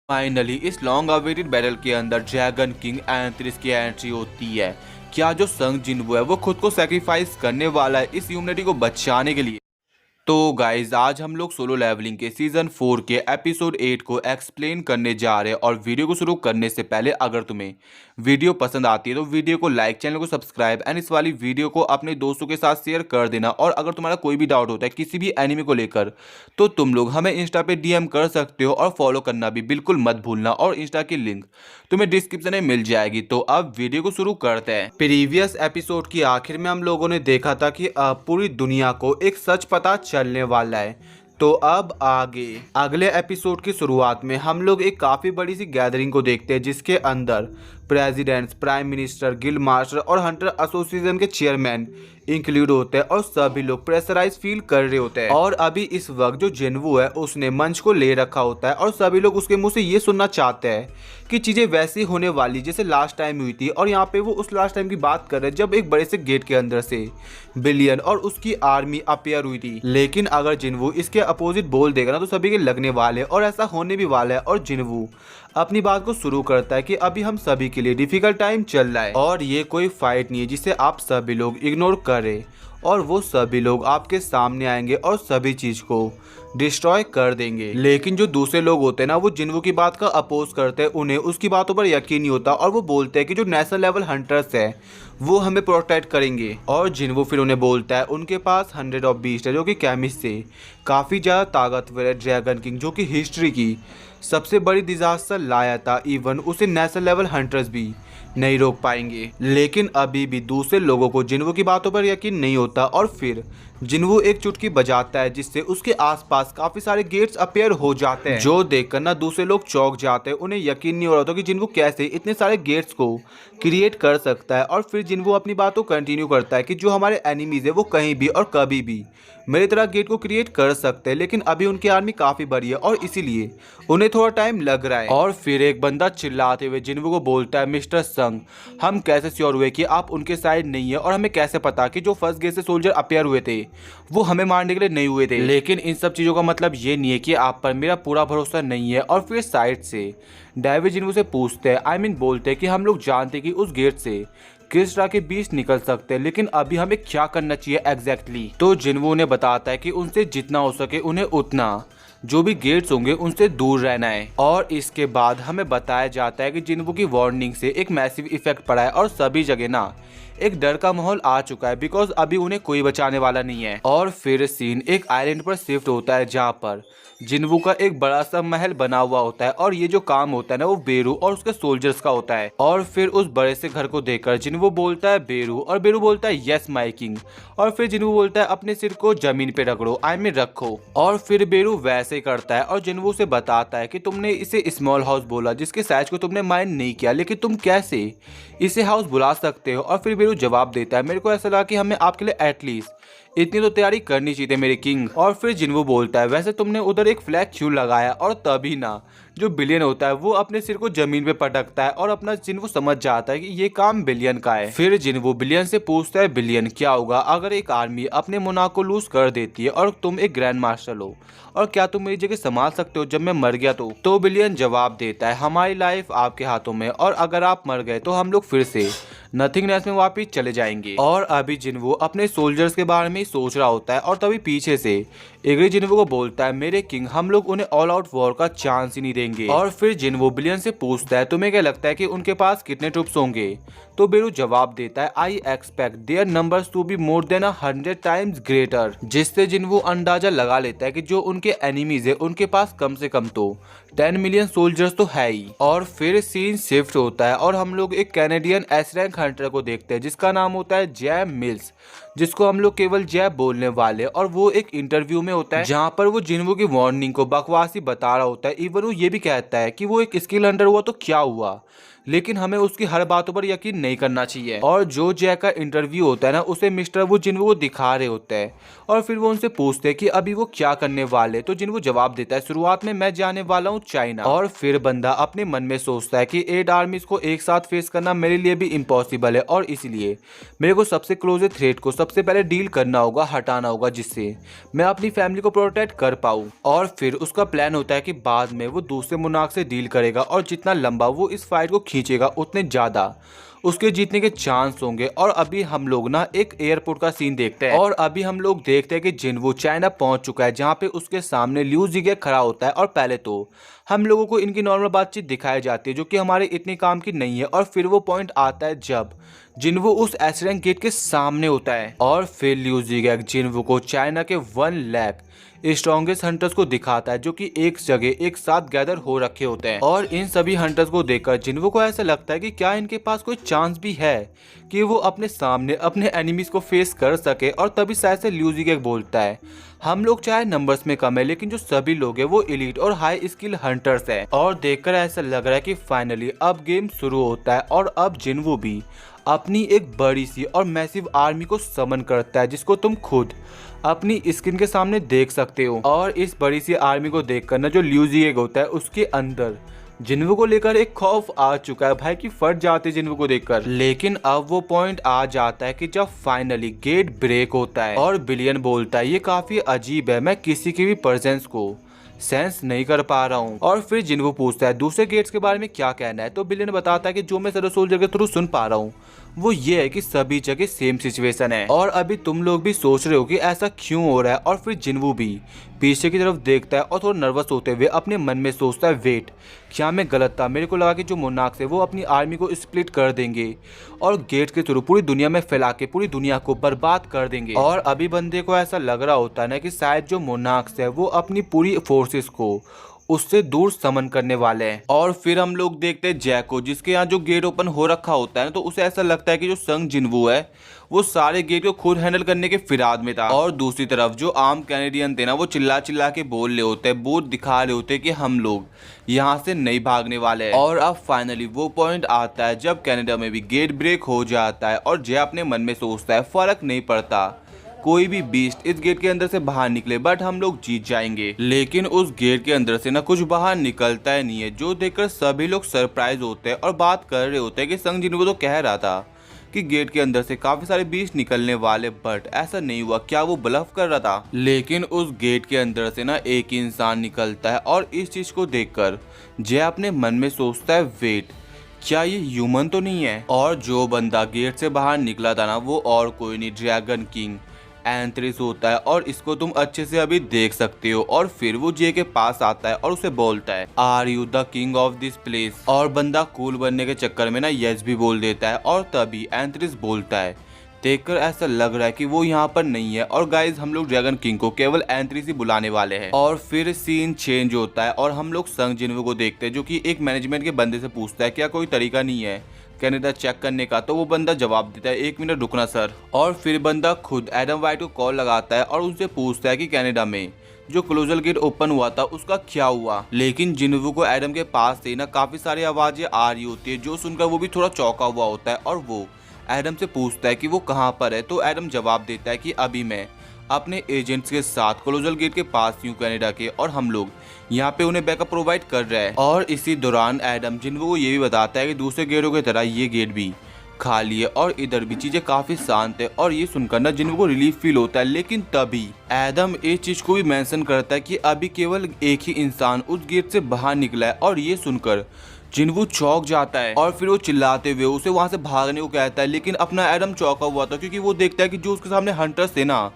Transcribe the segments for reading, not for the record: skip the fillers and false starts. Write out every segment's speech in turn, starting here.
Finally इस long awaited battle के अंदर ड्रैगन किंग एंथ्रिस की एंट्री होती है। क्या जो संग जिन्वो है वो खुद को सेक्रीफाइस करने वाला है इस ह्यूमैनिटी को बचाने के लिए। तो गाइज आज हम लोग सोलो लेवलिंग के सीजन 4 के एपिसोड 8 को एक्सप्लेन करने जा रहे हैं। और वीडियो को शुरू करने से पहले अगर तुम्हें वीडियो पसंद आती है तो वीडियो को लाइक, चैनल को सब्सक्राइब एंड इस वाली वीडियो को अपने दोस्तों के साथ शेयर कर देना। और अगर तुम्हारा कोई भी डाउट होता है किसी भी एनिमे को लेकर तो तुम लोग हमें इंस्टा पे डीएम कर सकते हो और फॉलो करना भी बिल्कुल मत भूलना। और इंस्टा की लिंक तुम्हें डिस्क्रिप्शन में मिल जाएगी। तो अब वीडियो को शुरू करते हैं। प्रीवियस एपिसोड की आखिर में हम लोगों ने देखा था कि अब पूरी दुनिया को एक सच पता चलने वाला है। तो अब आगे अगले एपिसोड की शुरुआत में हम लोग एक काफ़ी बड़ी सी गैदरिंग को देखते हैं जिसके अंदर presidents, prime minister, guild master और हंटर एसोसिएशन के चेयरमैन इंक्लूड होते हैं। और सभी लोग प्रेशराइज फील कर रहे होते हैं। और अभी इस वक्त जो जिन्वो है उसने मंच को ले रखा होता है और सभी लोग उसके मुंह से ये सुनना चाहते हैं कि चीज़ें वैसी होने वाली जैसे लास्ट टाइम हुई थी। और यहाँ पे वो उस लास्ट टाइम की बात कर रहे हैं जब एक बड़े से गेट के अंदर से बिलियन और उसकी आर्मी अपेयर हुई थी। लेकिन अगर जिन्वो इसके अपोजिट बोल देगा ना तो सभी के लगने वाले और ऐसा होने भी वाला है। और जिन्वो अपनी बात को शुरू करता है कि अभी हम सभी के लिए डिफिकल्ट टाइम चल रहा है और ये कोई फाइट नहीं है जिसे आप सभी लोग इग्नोर करें। और वो सभी लोग आपके सामने आएंगे और सभी चीज को डिस्ट्रॉय कर देंगे। लेकिन जो दूसरे लोग होते हैं ना वो जिन्वो की बात का अपोज करते हैं, उन्हें उसकी बातों पर यकीन नहीं होता और वो बोलते हैं कि जो नेशनल लेवल हंटर्स है वो हमें प्रोटेक्ट करेंगे। और जिन्वो फिर उन्हें बोलता है उनके पास 100 ऑफ बीस्ट है जो कि केमिस्ट से काफ़ी ज़्यादा ताकतवर है। ड्रैगन किंग जो कि हिस्ट्री की सबसे बड़ी डिजास्टर लाया था, इवन उसे नेशनल लेवल हंटर्स भी नहीं रोक पाएंगे। लेकिन अभी भी दूसरे लोगों को जिन्वो की बातों पर यकीन नहीं होता और फिर जिन्वो एक चुटकी बजाता है जिससे उसके आसपास काफी सारे गेट्स अपीयर हो जाते हैं। जो देखकर ना दूसरे लोग चौंक जाते हैं, उन्हें यकीन नहीं हो रहा था कि जिन्वो कैसे इतने सारे गेट्स को क्रिएट कर सकता है। और फिर जिन्वो अपनी बात को कंटिन्यू करता है कि जो हमारे एनिमीज है वो कहीं भी और कभी भी मेरी तरह गेट को क्रिएट कर सकते हैं, लेकिन अभी उनकी आर्मी काफी बड़ी है और इसीलिए उन्हें थोड़ा टाइम लग रहा है। और फिर एक बंदा चिल्लाते हुए जिन्वो को बोलता है, मिस्टर संग हम कैसे श्योर हुए कि आप उनके साइड नहीं है और हमें कैसे पता कि जो फर्स्ट गेट से सोल्जर अपेयर हुए थे वो हमें मारने के लिए नहीं हुए थे। लेकिन इन सब चीजों का मतलब ये नहीं है कि आप पर मेरा पूरा भरोसा नहीं है। और फिर साइड से डेविड जिन्वो से पूछते हैं, बोलते हैं कि हम लोग जानते कि उस गेट से किस तरह के बीच निकल सकते हैं, लेकिन अभी हमें क्या करना चाहिए एग्जैक्टली। तो जिन्वो उन्हें बताता है कि उनसे जितना हो सके उन्हें उतना जो भी गेट्स होंगे उनसे दूर रहना है। और इसके बाद हमें बताया जाता है कि जिन्वो की वार्निंग से एक मैसिव इफेक्ट पड़ा है और सभी जगह ना एक डर का माहौल आ चुका है बिकॉज अभी उन्हें कोई बचाने वाला नहीं है। और फिर सीन एक आइलैंड पर शिफ्ट होता है जहाँ पर जिन्वो का एक बड़ा सा महल बना हुआ होता है और ये जो काम होता है ना वो बेरू और उसके सोल्जर्स का होता है। और फिर उस बड़े से घर को देखकर जिन्वो बोलता है बेरू और बेरू बोलता है यस माय किंग। और फिर जिन्वो बोलता है अपने सिर को जमीन पे रगड़ो, रखो। और फिर बेरू वैसे करता है और जिन्वो से बताता है कि तुमने इसे स्मॉल हाउस बोला जिसके साइज को तुमने माइंड नहीं किया, लेकिन तुम कैसे इसे हाउस बुला सकते हो। और फिर बेरू जवाब देता है, मेरे को ऐसा लगा कि हमें आपके लिए एटलीस्ट इतनी तो तैयारी करनी चाहिए थी मेरे किंग। और फिर जिन्वो बोलता है, वैसे तुमने उधर एक फ्लैग क्यों लगाया। और तभी ना जो बिलियन होता है वो अपने सिर को जमीन पे पटकता है और अपना जिन्वो समझ जाता है कि ये काम बिलियन का है। फिर जिन्वो बिलियन से पूछता है, बिलियन क्या होगा अगर एक आर्मी अपने मुनाफ को लूज कर देती है और तुम एक ग्रैंड मास्टर हो, और क्या तुम मेरी जगह संभाल सकते हो जब मैं मर गया तो बिलियन जवाब देता है, हमारी लाइफ आपके हाथों में और अगर आप मर गए तो हम लोग फिर से नथिंगनेस में वापिस चले जाएंगे। और अभी जिन्वो अपने सोल्जर्स के बारे में सोच रहा होता है और तभी पीछे से एग्री जिन्वो को बोलता है, मेरे किंग हम लोग उन्हें ऑल आउट वॉर का चांस ही नहीं देंगे। और फिर जिन्वो बिलियन से पूछता है, तुम्हें क्या लगता है कि उनके पास कितने ट्रूप्स होंगे। तो बेरू जवाब देता है, I expect their numbers to be more than 100 times greater. जिससे जिन्वो अंदाजा लगा लेता है कि जो उनके एनिमीज है उनके पास कम से कम तो 10 मिलियन सोल्जर्स तो है ही। और फिर सीन शिफ्ट होता है और हम लोग एक कैनेडियन एस रैंक हंटर को देखते हैं जिसका नाम होता है जैब मिल्स, जिसको हम लोग केवल जैब बोलने वाले। और वो एक इंटरव्यू में होता है जहाँ पर वो जिन्वो की वार्निंग को बकवासी बता रहा होता है। इवन वो ये भी कहता है कि वो एक स्किल हंटर हुआ तो क्या हुआ, लेकिन हमें उसकी हर बातों पर यकीन नहीं करना चाहिए। और जो जैक का इंटरव्यू होता है ना उसे मिस्टर वो जिन्वो को दिखा रहे होते हैं और फिर वो उनसे पूछते हैं कि अभी वो क्या करने वाले। तो जिन्वो जवाब देता है, शुरुआत में मैं जाने वाला हूँ चाइना। और फिर बंदा अपने मन में सोचता है कि 8 आर्मीज को एक साथ फेस करना मेरे लिए भी इम्पॉसिबल है और इसलिए मेरे को सबसे क्लोजेस्ट थ्रेट को सबसे पहले डील करना होगा, हटाना होगा, जिससे मैं अपनी फैमिली को प्रोटेक्ट कर पाऊँ। और फिर उसका प्लान होता है कि बाद में वो दूसरे मुनाक से डील करेगा और जितना लंबा वो इस फाइट को खींचेगा उतने ज़्यादा उसके जीतने के चांस होंगे। और अभी हम लोग ना एक एयरपोर्ट का सीन देखते हैं और अभी हम लोग देखते हैं कि जिनवू चाइना पहुंच चुका है, जहां पे उसके सामने लिू जिगे खड़ा होता है। और पहले तो हम लोगों को इनकी नॉर्मल बातचीत दिखाई जाती है जो कि हमारे इतने काम की नहीं है। और फिर वो पॉइंट आता है जब जिनवू उस एसरेंग गेट के सामने होता है और फिर लिू जिगे जिनवू को चाइना के 1 लाख स्ट्रॉन्गेस्ट हंटर्स को दिखाता है जो कि एक जगह एक साथ गैदर हो रखे होते हैं। और इन सभी हंटर्स को देखकर जिनवू को ऐसा लगता है कि क्या इनके पास कोई चांस भी है कि वो अपने सामने अपने एनिमीज को फेस कर सके। और तभी शायद से लिू जिगे बोलता है, हम लोग चाहे नंबर्स में कम है लेकिन जो सभी लोग हैं वो एलीट और हाई स्किल हंटर्स हैं। और देखकर ऐसा लग रहा है कि फाइनली अब गेम शुरू होता है और अब जिनवू भी अपनी एक बड़ी सी और मैसिव आर्मी को समन करता है, जिसको तुम खुद अपनी स्क्रीन के सामने देख सकते हो। और इस बड़ी सी आर्मी को देखकर ना जो लिू जिगे होता है उसके अंदर जिनवू को लेकर एक खौफ आ चुका है भाई कि फट जाते जिनवू को देखकर। लेकिन अब वो पॉइंट आ जाता है कि जब फाइनली गेट ब्रेक होता है और बिलियन बोलता है, ये काफी अजीब है, मैं किसी की भी प्रेजेंस को सेंस नहीं कर पा रहा हूँ। और फिर जिनवू पूछता है दूसरे गेट्स के बारे में क्या कहना है, तो बिलियन बताता है कि जो मैं शैडो सोल्जर के थ्रू सुन पा रहा हूँ वो ये है कि सभी जगह सेम सिचुएशन है। और अभी तुम लोग भी सोच रहे हो कि ऐसा क्यों हो रहा है। और फिर जिनवू भी पीछे की तरफ देखता है और थोड़ा नर्वस होते हुए अपने मन में सोचता है, वेट, क्या मैं गलत था? मेरे को लगा कि जो मोनाक्स है वो अपनी आर्मी को स्प्लिट कर देंगे और गेट के थ्रू पूरी दुनिया में फैला के पूरी दुनिया को बर्बाद कर देंगे। और अभी बंदे को ऐसा लग रहा होता है ना कि शायद जो मोनाक्स है वो अपनी पूरी फोर्सेस को उससे दूर समन करने वाले हैं। और फिर हम लोग देखते हैं जैक को, जिसके यहाँ जो गेट ओपन हो रखा होता है ना, तो उसे ऐसा लगता है कि जो संग जिनवू है वो सारे गेट को खुद हैंडल करने के फिराद में था। और दूसरी तरफ जो आम कैनेडियन थे ना वो चिल्ला चिल्ला के बोल रहे होते हैं, बोर्ड दिखा रहे होते हैं कि हम लोग यहाँ से नहीं भागने वाले हैं। और अब फाइनली वो पॉइंट आता है जब कनाडा में भी गेट ब्रेक हो जाता है और जय अपने मन में सोचता है, फर्क नहीं पड़ता कोई भी बीस्ट इस गेट के अंदर से बाहर निकले, बट हम लोग जीत जाएंगे। लेकिन उस गेट के अंदर से ना कुछ बाहर निकलता ही नहीं है, जो देखकर सभी लोग सरप्राइज होते हैं और बात कर रहे होते हैं कि संग जिनवू तो कह रहा था कि गेट के अंदर से काफी सारे बीस्ट निकलने वाले, बट ऐसा नहीं हुआ। क्या वो ब्लफ कर रहा था? लेकिन उस गेट के अंदर से ना एक ही इंसान निकलता है और इस चीज को देखकर जय अपने मन में सोचता है, वेट, क्या ये ह्यूमन तो नहीं है? और जो बंदा गेट से बाहर निकला था ना वो और कोई नहीं, ड्रैगन किंग एंथ्रिस होता है। और इसको तुम अच्छे से अभी देख सकते हो। और फिर वो जे के पास आता है और उसे बोलता है, are you the king of this place? और बंदा कूल बनने के चक्कर में ना यस भी बोल देता है। और तभी एंथ्रिस बोलता है, देखकर ऐसा लग रहा है कि वो यहाँ पर नहीं है और गाइज हम लोग ड्रैगन किंग को केवल एंथ्रिस ही बुलाने वाले हैं। और फिर सीन चेंज होता है और हम लोग संग जिनवू को देखते हैं जो कि एक मैनेजमेंट के बंदे से पूछता है, क्या कोई तरीका नहीं है कनाडा चेक करने का? तो वो बंदा जवाब देता है, 1 मिनट रुकना सर। और फिर बंदा खुद एडम वाइट को कॉल लगाता है और उनसे पूछता है कि कनाडा में जो क्लोजल गेट ओपन हुआ था उसका क्या हुआ। लेकिन जिनवू को एडम के पास से ना काफी सारी आवाजें आ रही होती है, जो सुनकर वो भी थोड़ा चौंका हुआ होता है और वो एडम से पूछता है कि वो कहाँ पर है। तो एडम जवाब देता है कि अभी मैं अपने एजेंट्स के साथ क्लोजल गेट के पास हूँ कनाडा के, और हम लोग यहाँ पे उन्हें बैकअप प्रोवाइड कर रहे हैं। और इसी दौरान एडम जिनवू को ये भी बताता है कि दूसरे गेटों की तरह ये गेट भी खाली है और इधर भी चीजें काफी शांत है। और ये सुनकर ना जिनवू को रिलीफ फील होता है। लेकिन तभी एडम इस चीज को भी मेंशन करता है कि अभी केवल एक ही इंसान उस गेट से बाहर निकला है। और ये सुनकर जिनवू चौंक जाता है और फिर वो चिल्लाते हुए उसे वहां से भागने को कहता है। लेकिन अपना एडम चौंका हुआ था क्योंकि वो देखता है कि जो उसके सामने हंटर्स थे ना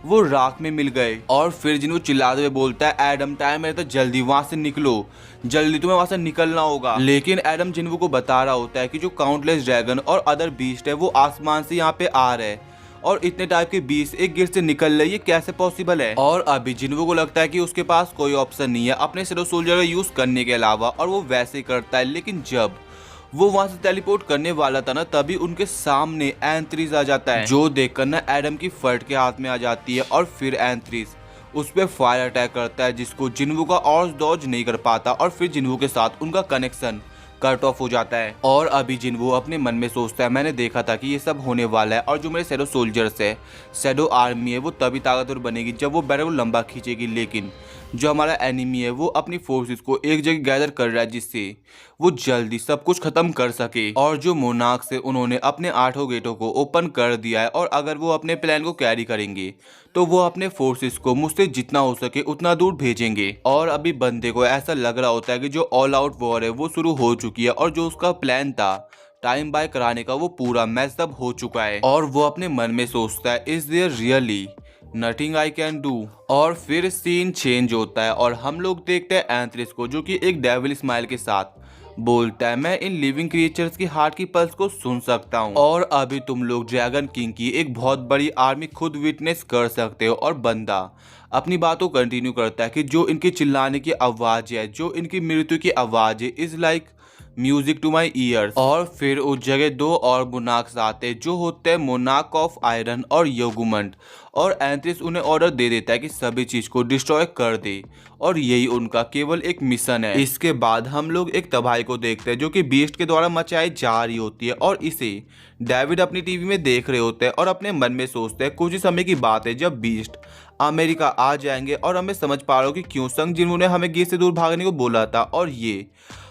वो राख में मिल गए। और फिर जिन्हों चिल्लाते हुए बोलता है, एडम टाइम है तो जल्दी वहां से निकलो, जल्दी तुम्हें वहां से निकलना होगा। लेकिन एडम जिन्वू को बता रहा होता है कि जो काउंटलेस ड्रैगन और अदर बीस्ट है वो आसमान से यहाँ पे आ रहे हैं और इतने टाइप के बीस्ट एक गेट से निकल रहे, ये कैसे पॉसिबल है? और अभी जिन्वू को लगता है कि उसके पास कोई ऑप्शन नहीं है अपने शैडो सोल्जर का यूज करने के अलावा, और वो वैसे ही करता है। लेकिन जब वो वहां से टेलीपोर्ट करने वाला था ना तभी उनके सामने एंथ्रिस आ जाता है, जो देखकर ना एडम की फट के हाथ में आ जाती है। और फिर एंथ्रिस उस पर फायर अटैक करता है जिसको जिन्वू का और डॉज नहीं कर पाता और फिर जिन्वू के साथ उनका कनेक्शन कट ऑफ हो जाता है। और अभी जिन्वू अपने मन में सोचता है, मैंने देखा था कि ये सब होने वाला है और जो मेरे शैडो सोल्जर्स है, शैडो आर्मी है, वो तभी ताकतवर बनेगी जब वो बैरल को लंबा खींचेगी। लेकिन जो हमारा एनिमी है वो अपनी फोर्सेस को एक जगह गैदर कर रहा है जिससे वो जल्दी सब कुछ खत्म कर सके। और जो मोनार्क से उन्होंने अपने 8 गेटों को ओपन कर दिया है और अगर वो अपने प्लान को कैरी करेंगे तो वो अपने फोर्सेस को मुझसे जितना हो सके उतना दूर भेजेंगे। और अभी बंदे को ऐसा लग रहा होता है कि जो ऑल आउट वॉर है वो शुरू हो चुकी है और जो उसका प्लान था टाइम बाय कराने का वो पूरा मैसअप हो चुका है। और वो अपने मन में सोचता है is there really nothing I can do. और फिर सीन चेंज होता है और हम लोग देखते हैं एंथ्रिस को जो कि एक डेविल स्माइल के साथ बोलता है मैं इन लिविंग क्रिएचर्स की हार्ट की पल्स को सुन सकता हूँ और अभी तुम लोग ड्रैगन किंग की एक बहुत बड़ी आर्मी खुद विटनेस कर सकते हो। और बंदा अपनी बातों कंटिन्यू करता है कि जो इनके चिल्लाने की आवाज है, जो इनकी मृत्यु की आवाज है, is like music to my ears. और फिर उस जगह 2 और मोनार्क्स आते हैं जो होते हैं मोनार्क ऑफ आयरन और योगुमंट। और एंथ्रिस उन्हें ऑर्डर दे देता है कि सभी चीज को डिस्ट्रॉय कर दे और यही उनका केवल एक मिशन है। इसके बाद हम लोग एक तबाही को देखते हैं जो कि बीस्ट के द्वारा मचाई जा रही होती है और इसे डेविड अपनी टीवी में देख रहे होते हैं और अपने मन में सोचते हैं कुछ ही समय की बात है जब बीस्ट अमेरिका आ जाएंगे और हमें समझ पा रहा हो कि क्यों संग जिन्होंने हमें गेट से दूर भागने को बोला था और ये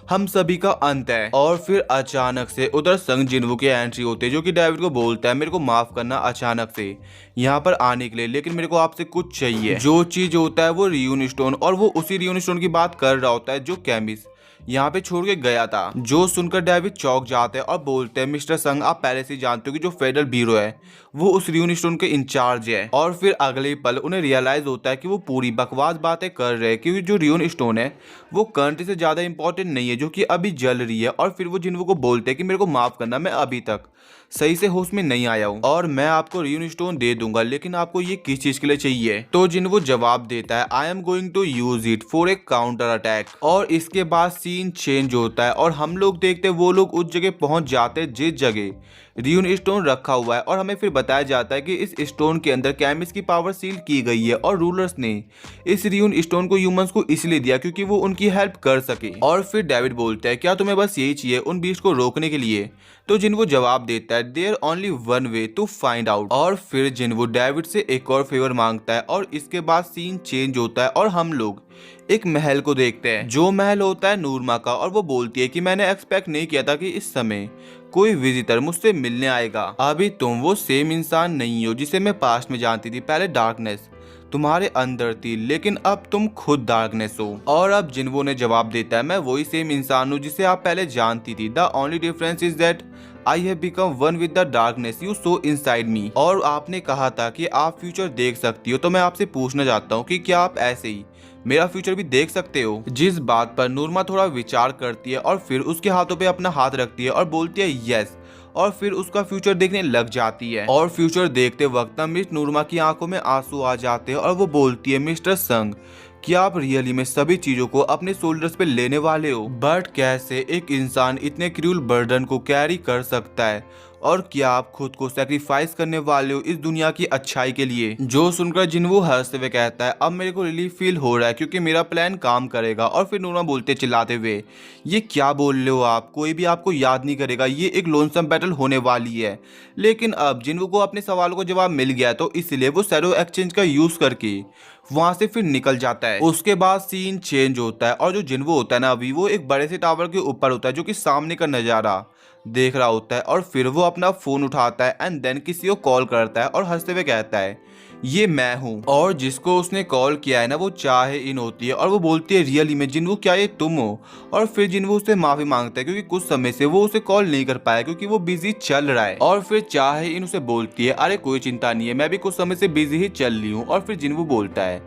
हम सभी का अंत है। और फिर अचानक से उधर संग जिन्वू की एंट्री होती है जो कि डेविड को बोलता है मेरे को माफ करना अचानक से यहाँ पर आने के लिए, लेकिन मेरे को आपसे कुछ चाहिए। जो चीज होता है वो रियून स्टोन, और वो उसी रियून स्टोन की बात कर रहा होता है जो कैमिस यहाँ पे छोड़ के गया था। जो सुनकर डेविड चौंक जाते हैं और बोलते हैं मिस्टर संग आप पहले से जानते हो कि जो फेडरल ब्यूरो है वो उस रियून स्टोन के इंचार्ज है। और फिर अगले पल उन्हें रियलाइज होता है कि वो पूरी बकवास बातें कर रहे हैं क्योंकि जो रियून स्टोन है वो कंट्री से ज्यादा इंपॉर्टेंट नहीं है जो कि अभी जल रही है। और फिर वो जिन्वू को बोलते हैं कि मेरे को माफ करना, मैं अभी तक सही से होश में नहीं आया हूँ और मैं आपको रियून स्टोन दे दूंगा, लेकिन आपको ये किस चीज के लिए चाहिए। तो जिन्वू जवाब देता है I am going to use it for a counter attack. और इसके बाद सीन चेंज होता है और हम लोग देखते हैं वो लोग उस जगह पहुंच जाते हैं जिस जगह रियून स्टोन रखा हुआ है। और हमें फिर बताया जाता है कि इस स्टोन के अंदर कैमिस की पावर सील की गई है और रूलर्स ने इस रियून स्टोन को ह्यूमंस को इसलिए दिया क्योंकि वो उनकी हेल्प कर सके। और फिर डेविड बोलता है क्या तुम्हें बस यही चाहिए उन बीस्ट को रोकने के लिए? तो जिन्वू जवाब देता है there only one way to find out. और फिर जिन्वू डेविड से एक और फेवर मांगता है और इसके बाद सीन चेंज होता है और हम लोग एक महल को देखते हैं जो महल होता है नूरमा का। और वो बोलती है कि मैंने एक्सपेक्ट नहीं किया था कि इस समय कोई विजिटर मुझसे मिलने आएगा। अभी तुम वो सेम इंसान नहीं हो जिसे मैं पास्ट में जानती थी। पहले डार्कनेस तुम्हारे अंदर थी लेकिन अब तुम खुद डार्कनेस हो। और अब जिन्वू ने जवाब देता है मैं वही सेम इंसान हूँ जिसे आप पहले जानती थी। The only difference is that I have become one with the darkness you so inside me. और आपने कहा था कि आप फ्यूचर देख सकती हो, तो मैं आपसे पूछना चाहता हूँ कि क्या आप ऐसे ही मेरा फ्यूचर भी देख सकते हो? जिस बात पर नूरमा थोड़ा विचार करती है और फिर उसके हाथों पे अपना हाथ रखती है और बोलती है यस। और फिर उसका फ्यूचर देखने लग जाती है और फ्यूचर देखते वक्त मिस नूरमा की आंखों में आंसू आ जाते हैं और वो बोलती है मिस्टर संग क्या आप रियली में सभी चीजों को अपने शोल्डर्स पे लेने वाले हो? बट कैसे एक इंसान इतने क्रूल बर्डन को कैरी कर सकता है? और क्या आप खुद को सैक्रिफाइस करने वाले हो इस दुनिया की अच्छाई के लिए? जो सुनकर जिन्वू हंसते हुए कहता है अब मेरे को रिलीफ फील हो रहा है क्योंकि मेरा प्लान काम करेगा। और फिर नूरमा बोलते चिल्लाते हुए ये क्या बोल रहे हो आप, कोई भी आपको याद नहीं करेगा, ये एक लोनसम बैटल होने वाली है। लेकिन अब जिन्वू को अपने सवालों का जवाब मिल गया तो इसलिए वो शैडो एक्सचेंज का यूज करके वहां से फिर निकल जाता है। उसके बाद सीन चेंज होता है और जो जिन्वू होता है ना अभी वो एक बड़े से टावर के ऊपर होता है जो कि सामने का नजारा देख रहा होता है। और फिर वो अपना फोन उठाता है एंड देन किसी को कॉल करता है और हंसते हुए कहता है ये मैं हूँ। और जिसको उसने कॉल किया है ना वो चाहे इन होती है और वो बोलती है रियली में जिन्वू क्या ये तुम हो? और फिर जिन्वू उससे माफी मांगता है क्योंकि कुछ समय से वो उसे कॉल नहीं कर पाया क्योंकि वो बिजी चल रहा है। और फिर चाहे इन उसे बोलती है अरे कोई चिंता नहीं है, मैं भी कुछ समय से बिजी ही चल रही हूँ। और फिर जिन्वू बोलता है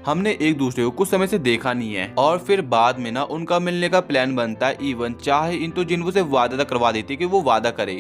हमने एक दूसरे को कुछ समय से देखा नहीं है। और फिर बाद में ना उनका मिलने का प्लान बनता है। इवन चाहे इन तो जिन्वू से वादा करवा देती है कि वो वादा करे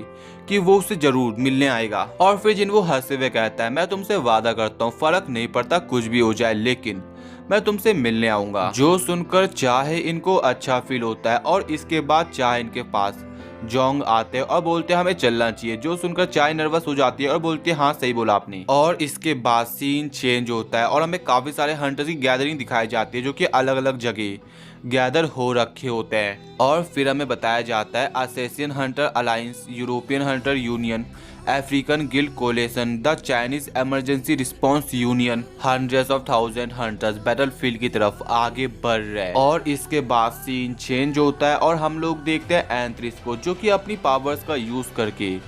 कि वो उससे जरूर मिलने आएगा। और फिर जिन्वू हंसते हुए कहता है मैं तुमसे वादा करता हूँ फर्क नहीं पड़ता कुछ भी हो जाए लेकिन मैं तुमसे मिलने आऊंगा। जो सुनकर चाहे इनको अच्छा फील होता है और इसके बाद चाहे इनके पास जोंग आते हैं और बोलते हैं हमें चलना चाहिए। जो सुनकर चाय नर्वस हो जाती है और बोलती है हाँ सही बोला आपने। और इसके बाद सीन चेंज होता है और हमें काफी सारे हंटर्स की गैदरिंग दिखाई जाती है जो कि अलग अलग जगह गैदर हो रखे होते हैं। और फिर हमें बताया जाता है Asian hunter alliance, European hunter union African guild coalition, the Chinese emergency response union, hundreds of thousand hunters battlefield की तरफ आगे बढ़ रहे हैं। और इसके बाद सीन चेंज होता है और हम लोग देखते हैं एंथ्रिस को, जो कि अपनी पावर्स का यूज करके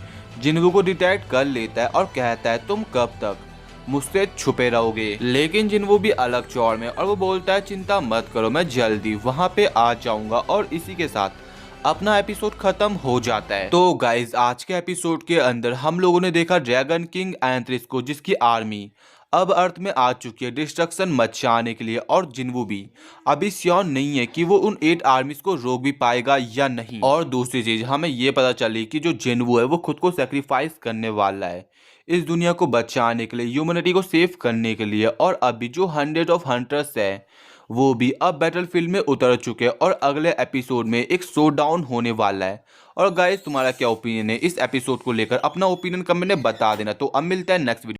जिन्वू को डिटेक्ट कर लेता है और कहता है तुम कब तक मुझसे छुपे रहोगे। लेकिन जिन्वू भी अलग चौड़ में, और वो बोलता है चिंता मत करो, मैं जल्दी वहां पे आ जाऊंगा। और इसी के साथ अपना एपिसोड खत्म हो जाता है। तो गाइज आज के एपिसोड के अंदर हम लोगों ने देखा ड्रैगन किंग एंथ्रिस को, जिसकी आर्मी अब अर्थ में आ चुकी है डिस्ट्रक्शन मचाने के लिए। और जिन्वू भी अभी श्योर नहीं है कि वो उन 8 आर्मीज को रोक भी पाएगा या नहीं। और दूसरी चीज हमें ये पता चली कि जो जिन्वू है वो खुद को सेक्रीफाइस करने वाला है इस दुनिया को बचाने के लिए, ह्यूमैनिटी को सेव करने के लिए। और अभी जो 100 ऑफ हंटर्स है वो भी अब बैटलफील्ड में उतर चुके हैं और अगले एपिसोड में एक शो डाउन होने वाला है। और गाइस तुम्हारा क्या ओपिनियन है इस एपिसोड को लेकर? अपना ओपिनियन कमेंट में बता देना। तो अब मिलता है नेक्स्ट वीडियो।